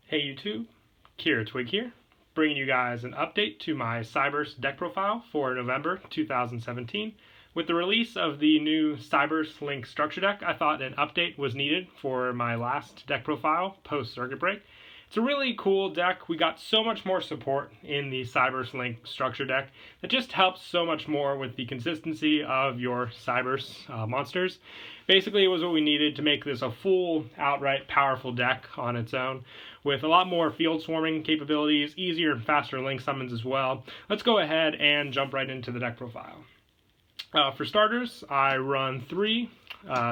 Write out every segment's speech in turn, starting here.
Hey YouTube, Kira Twig here, bringing you guys an update to my Cyberse deck profile for November 2017. With the release of the new Cyberse Link structure deck, I thought an update was needed for my last deck profile post-circuit break. It's a really cool deck. We got so much more support in the Cyberse Link structure deck that just helps so much more with the consistency of your Cyberse monsters. Basically, it was what we needed to make this a full, outright, powerful deck on its own, with a lot more field swarming capabilities, easier and faster link summons as well. Let's go ahead and jump right into the deck profile. For starters, I run 3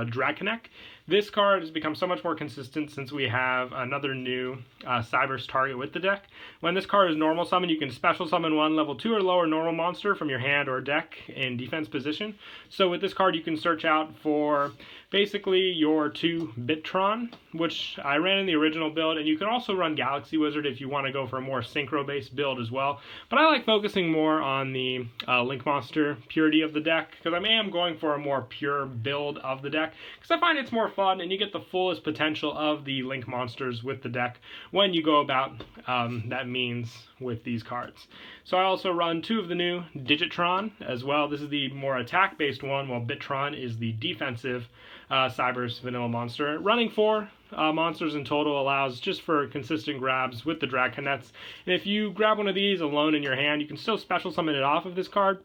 Drag Connect. This card has become so much more consistent since we have another new Cyberse target with the deck. When this card is normal summon, you can special summon one level 2 or lower normal monster from your hand or deck in defense position. So with this card, you can search out for basically your 2 Bittron, which I ran in the original build, and you can also run Galaxy Wizard if you want to go for a more synchro-based build as well. But I like focusing more on the Link Monster purity of the deck, because I am going for a more pure build of the deck, because I find it's more fun and you get the fullest potential of the Link monsters with the deck when you go about that means with these cards. So I also run 2 of the new Digitron as well. This is the more attack-based one, while Bittron is the defensive Cyberse vanilla monster. Running 4 monsters in total allows just for consistent grabs with the Drag Connects. And if you grab one of these alone in your hand, you can still special summon it off of this card,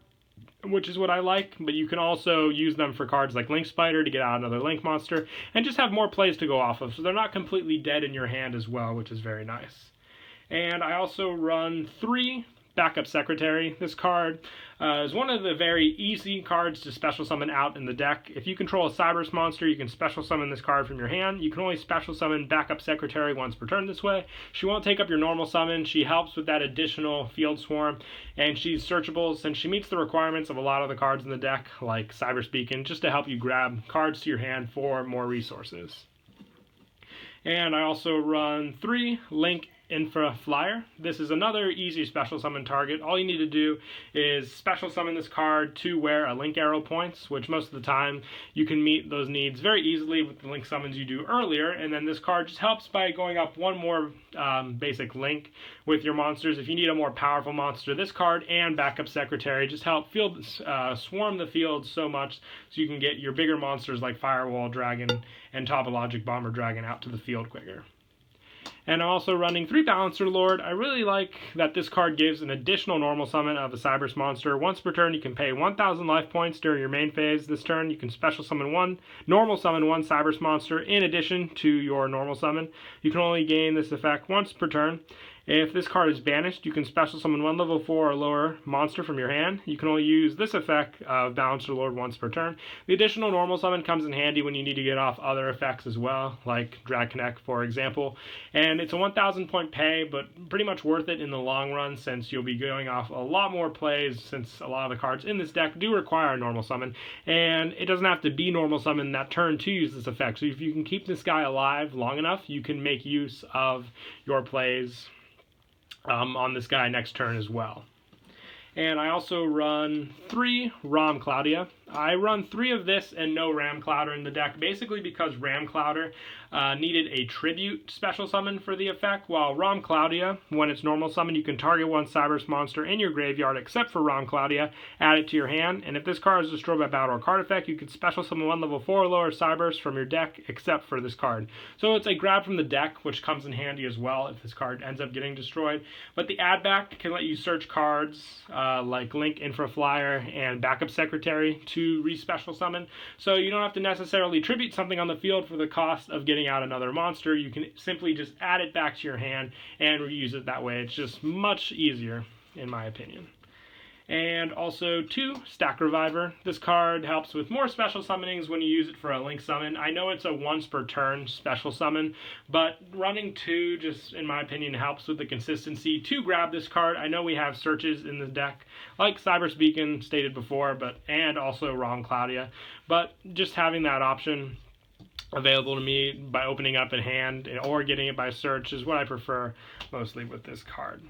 which is what I like, but you can also use them for cards like Link Spider to get out another Link monster, and just have more plays to go off of, so they're not completely dead in your hand as well, which is very nice. And I also run 3 Backup Secretary. This card is one of the very easy cards to special summon out in the deck. If you control a Cyberse monster, you can special summon this card from your hand. You can only special summon Backup Secretary once per turn this way. She won't take up your normal summon. She helps with that additional field swarm, and she's searchable since she meets the requirements of a lot of the cards in the deck, like Cyberse Beacon, just to help you grab cards to your hand for more resources. And I also run 3 Link Infra Flyer. This is another easy special summon target. All you need to do is special summon this card to where a Link Arrow points, which most of the time you can meet those needs very easily with the Link summons you do earlier, and then this card just helps by going up 1 more basic Link with your monsters. If you need a more powerful monster, this card and Backup Secretary just help swarm the field so much so you can get your bigger monsters like Firewall Dragon and Topologic Bomber Dragon out to the field quicker. And I'm also running 3 Balancer Lord. I really like that this card gives an additional normal summon of a Cyberse monster. Once per turn, you can pay 1,000 life points during your main phase. This turn, you can special summon one Cyberse monster in addition to your normal summon. You can only gain this effect once per turn. If this card is banished, you can special summon 1 level 4 or lower monster from your hand. You can only use this effect of Balancer Lord once per turn. The additional normal summon comes in handy when you need to get off other effects as well, like Drag Connect, for example. And it's a 1,000 point pay, but pretty much worth it in the long run since you'll be going off a lot more plays, since a lot of the cards in this deck do require a normal summon. And it doesn't have to be normal summon that turn to use this effect. So if you can keep this guy alive long enough, you can make use of your plays on this guy next turn as well. And I also run 3 Ram Cloudia. I run 3 of this and no Ram Clouder in the deck, basically because Ram Clouder needed a tribute special summon for the effect, while Ram Cloudia, when it's normal summon, you can target 1 Cyberse monster in your graveyard except for Ram Cloudia, add it to your hand, and if this card is destroyed by battle or card effect, you can special summon 1 level 4 or lower Cyberse from your deck except for this card. So it's a grab from the deck, which comes in handy as well if this card ends up getting destroyed. But the add back can let you search cards like Link Infra Flyer and Backup Secretary to re-special summon, so you don't have to necessarily tribute something on the field for the cost of getting out another monster. You can simply just add it back to your hand and reuse it that way. It's just much easier, in my opinion. And also 2 Stack Reviver. This card helps with more special summonings when you use it for a Link summon. I know it's a once per turn special summon, but running 2 just, in my opinion, helps with the consistency to grab this card. I know we have searches in the deck, like Cyberse Beacon stated before, and also Ram Cloudia, but just having that option available to me by opening up in hand or getting it by search is what I prefer mostly with this card.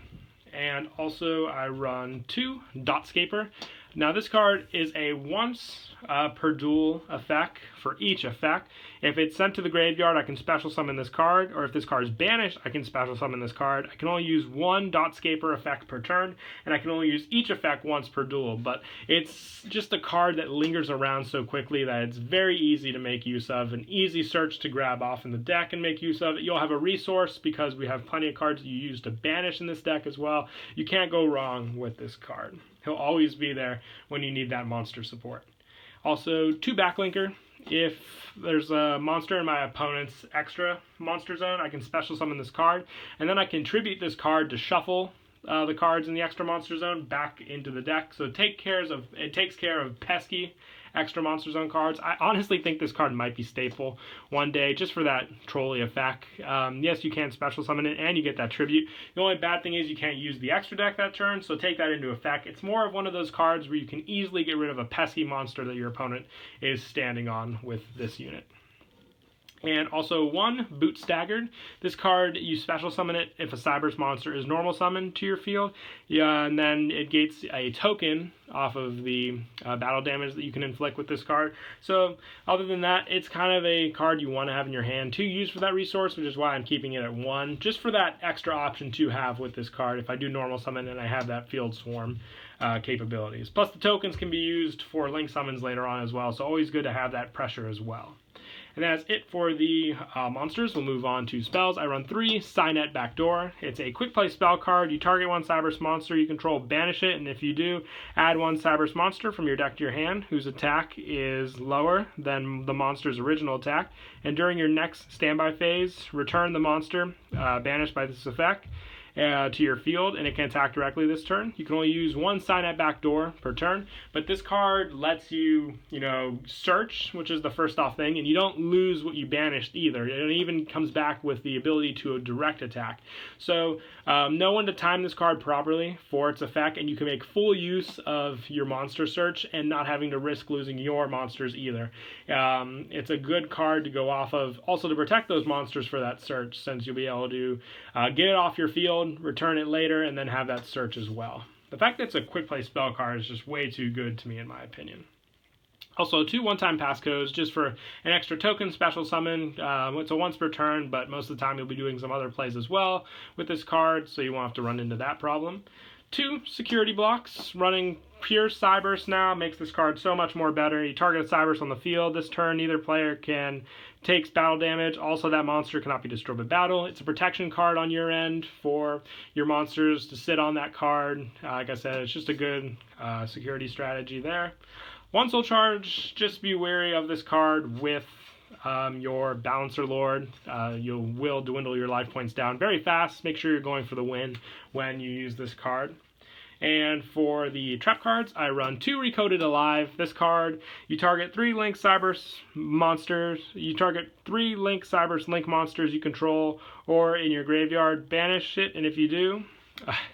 And also I run 2 Dotscaper. Now this card is a once per duel effect for each effect. If it's sent to the graveyard, I can special summon this card, or if this card is banished, I can special summon this card. I can only use one Dotscaper effect per turn, and I can only use each effect once per duel, but it's just a card that lingers around so quickly that it's very easy to make use of, an easy search to grab off in the deck and make use of it. You'll have a resource because we have plenty of cards that you use to banish in this deck as well. You can't go wrong with this card. He'll always be there when you need that monster support. Also, 2 backlinker. If there's a monster in my opponent's extra monster zone, I can special summon this card, and then I can tribute this card to shuffle the cards in the extra monster zone back into the deck. So it takes care of pesky extra monster zone cards. I honestly think this card might be staple one day just for that trolley effect. Yes, you can special summon it and you get that tribute. The only bad thing is you can't use the extra deck that turn, so take that into effect. It's more of one of those cards where you can easily get rid of a pesky monster that your opponent is standing on with this unit. And also 1, Boot Staggered. This card, you special summon it if a Cyberse monster is normal summoned to your field. Yeah, and then it gets a token off of the battle damage that you can inflict with this card. So other than that, it's kind of a card you want to have in your hand to use for that resource, which is why I'm keeping it at 1, just for that extra option to have with this card if I do normal summon and I have that Field Swarm capabilities. Plus the tokens can be used for link summons later on as well, so always good to have that pressure as well. And that's it for the monsters. We'll move on to spells. I run 3 Cynet Backdoor. It's a quick play spell card. You target one Cyberse monster you control, banish it, and if you do, add one Cyberse monster from your deck to your hand whose attack is lower than the monster's original attack. And during your next standby phase, return the monster banished by this effect to your field, and it can attack directly this turn. You can only use 1 Cynet Backdoor per turn, but this card lets you, search, which is the first off thing, and you don't lose what you banished either. It even comes back with the ability to a direct attack. So know when to time this card properly for its effect, and you can make full use of your monster search and not having to risk losing your monsters either. It's a good card to go off of, also to protect those monsters for that search, since you'll be able to get it off your field, return it later, and then have that search as well. The fact that it's a quick play spell card is just way too good to me in my opinion. Also, 2 one-time passcodes just for an extra token special summon. It's a once per turn, but most of the time you'll be doing some other plays as well with this card, so you won't have to run into that problem. 2 security blocks. Running pure Cyberse now makes this card so much more better. You target a Cyberse on the field this turn, neither player takes battle damage. Also, that monster cannot be destroyed by battle. It's a protection card on your end for your monsters to sit on that card. Like I said, it's just a good security strategy there. 1 soul charge, just be wary of this card with your Balancer Lord. You will dwindle your life points down very fast. Make sure you're going for the win when you use this card. And for the trap cards, I run 2 Recoded Alive. This card, you target 3 Link Cyberse monsters. You target 3 Link Cyberse Link monsters you control, or in your graveyard, banish it. And if you do,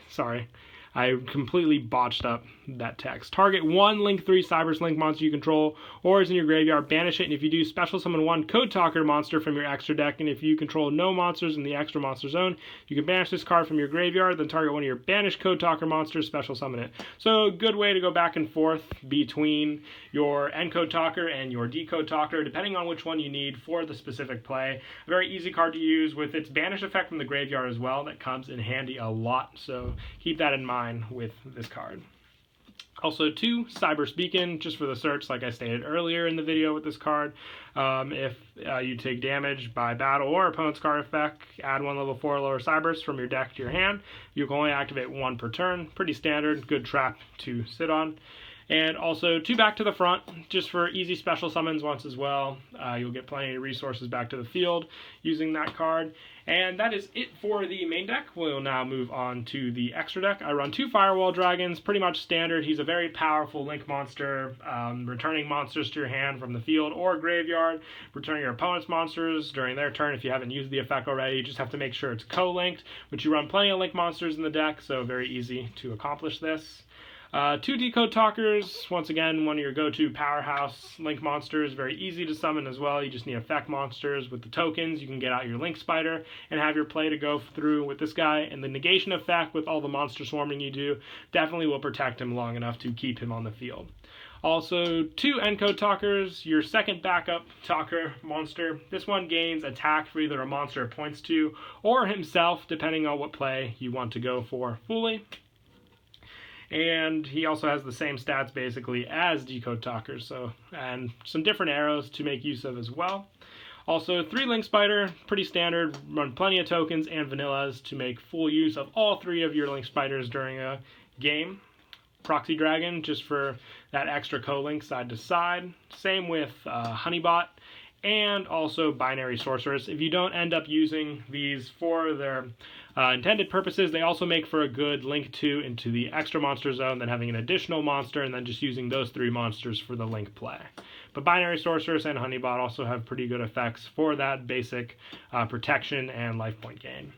sorry, I completely botched up that text. Target 1 Link 3 Cyberse Link monster you control, or is in your graveyard, banish it, and if you do, special summon 1 Code Talker monster from your extra deck, and if you control no monsters in the extra monster zone, you can banish this card from your graveyard, then target one of your banished Code Talker monsters, special summon it. So a good way to go back and forth between your Encode Talker and your Decode Talker, depending on which one you need for the specific play. A very easy card to use with its banish effect from the graveyard as well. That comes in handy a lot, so keep that in mind with this card. Also 2 Cyberse Beacon, just for the search, like I stated earlier in the video with this card. If you take damage by battle or opponent's card effect, add 1 level 4 lower Cyberse from your deck to your hand. You can only activate 1 per turn. Pretty standard, good trap to sit on. And also 2 back to the front, just for easy special summons once as well. You'll get plenty of resources back to the field using that card. And that is it for the main deck. We'll now move on to the extra deck. I run 2 Firewall Dragons, pretty much standard. He's a very powerful link monster, returning monsters to your hand from the field or graveyard, returning your opponent's monsters during their turn if you haven't used the effect already. You just have to make sure it's co-linked, but you run plenty of link monsters in the deck, so very easy to accomplish this. 2 Decode Talkers, once again, one of your go-to powerhouse link monsters, very easy to summon as well. You just need effect monsters. With the tokens, you can get out your Link Spider and have your play to go through with this guy, and the negation effect with all the monster swarming you do definitely will protect him long enough to keep him on the field. Also, 2 encode talkers, your second backup talker monster. This one gains attack for either a monster it points to or himself, depending on what play you want to go for fully. And he also has the same stats basically as decode talkers, and some different arrows to make use of as well. Also, 3 Link Spider, pretty standard, run plenty of tokens and vanillas to make full use of all 3 of your Link Spiders during a game. Proxy Dragon, just for that extra co-link side to side. Same with Honeybot, and also Binary Sorceress. If you don't end up using these for their intended purposes, they also make for a good link to into the extra monster zone than having an additional monster and then just using those 3 monsters for the link play. But Binary Sorceress and Honeybot also have pretty good effects for that basic protection and life point gain.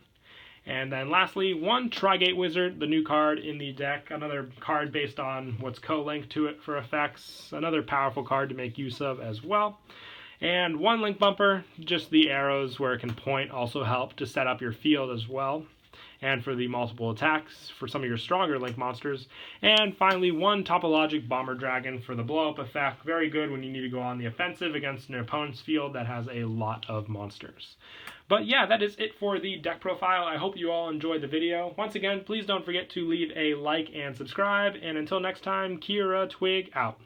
And then lastly, 1 Trigate Wizard, the new card in the deck, another card based on what's co-linked to it for effects, another powerful card to make use of as well. And 1 Link Bumper, just the arrows where it can point also help to set up your field as well, and for the multiple attacks for some of your stronger Link monsters. And finally, 1 Topologic Bomber Dragon for the blow-up effect, very good when you need to go on the offensive against an opponent's field that has a lot of monsters. But yeah, that is it for the deck profile. I hope you all enjoyed the video. Once again, please don't forget to leave a like and subscribe, and until next time, Kira Twig out.